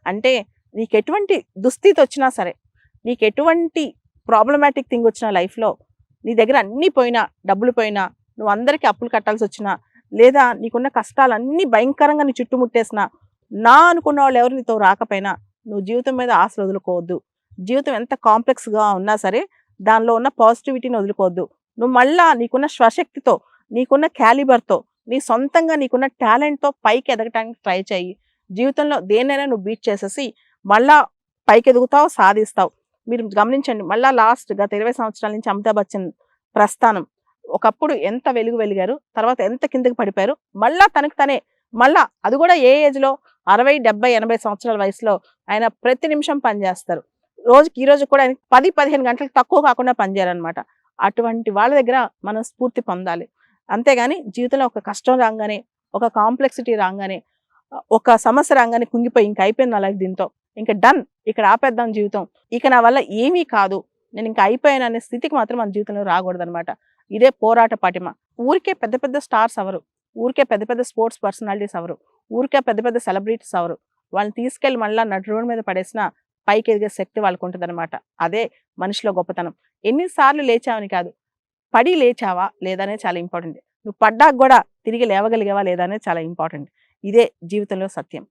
అంటే నీకెటువంటి దుస్థితి వచ్చినా సరే, నీకెటువంటి ప్రాబ్లమాటిక్ థింగ్ వచ్చినా లైఫ్‌లో, నీ దగ్గర అన్నీ పోయినా, డబ్బులు పోయినా, నువ్వు అందరికీ అప్పులు కట్టాల్సొచ్చినా, లేదా నీకున్న కష్టాలన్నీ భయంకరంగా నీ చుట్టుముట్టేసినా, నా అనుకున్న వాళ్ళు ఎవరు నీతో రాకపోయినా, నువ్వు జీవితం మీద ఆశలు వదులుకోవద్దు. జీవితం ఎంత కాంప్లెక్స్‌గా ఉన్నా సరే, దానిలో ఉన్న పాజిటివిటీని వదులుకోవద్దు. నువ్వు మళ్ళా నీకున్న స్వశక్తితో, నీకున్న క్యాలిబర్‌తో, నీ సొంతంగా నీకున్న టాలెంట్‌తో పైకి ఎదగటానికి ట్రై చెయ్యి. జీవితంలో దేన్నైనా నువ్వు బీట్ చేసేసి, మళ్ళా పైకెదుగుతావు, సాధిస్తావు. మీరు గమనించండి, మళ్ళా గత 20 సంవత్సరాల నుంచి అమితాబ్ బచ్చన్ ప్రస్థానం. ఒకప్పుడు ఎంత వెలుగు వెలిగారు, తర్వాత ఎంత కిందకి పడిపోయారు. మళ్ళా తనకి తనే, మళ్ళా అది కూడా ఏ ఏజ్‌లో 60, 70, 80 సంవత్సరాల వయసులో ఆయన ప్రతి నిమిషం పని చేస్తారు. ఈ రోజు కూడా ఆయనకి 10, 15 గంటలకు తక్కువ కాకుండా పనిచేయరనమాట. అటువంటి వాళ్ళ దగ్గర మనం స్ఫూర్తి పొందాలి. అంతేగాని జీవితంలో ఒక కష్టం రాంగానే, ఒక కాంప్లెక్సిటీ రాంగానే, ఒక సమస్య రాంగానే కుంగిపోయి ఇంక అయిపోయింది నా లైఫ్ దీంతో, ఇంక డన్, ఇక్కడ ఆపేద్దాం జీవితం, ఇక నా వల్ల ఏమీ కాదు, నేను ఇంక అయిపోయాను అనే స్థితికి మాత్రం మన జీవితంలో రాకూడదనమాట. ఇదే పోరాట పటిమ. ఊరికే పెద్ద పెద్ద స్టార్స్ అవరు, ఊరికే పెద్ద పెద్ద స్పోర్ట్స్ పర్సనాలిటీస్ అవరు, ఊరికే పెద్ద పెద్ద సెలబ్రిటీస్ అవరు. వాళ్ళని తీసుకెళ్ళి మళ్ళా నడు రోడ్డు మీద పడేసిన పైకి ఎదిగే శక్తి వాళ్ళకు ఉంటుందన్నమాట. అదే మనిషిలో గొప్పతనం. ఎన్నిసార్లు లేచావని కాదు, పడి లేచావా లేదా అనేది చాలా ఇంపార్టెంట్. నువ్వు పడ్డాక కూడా తిరిగి లేవగలిగావా లేదా అనేది చాలా ఇంపార్టెంట్. ఇదే జీవితంలో సత్యం.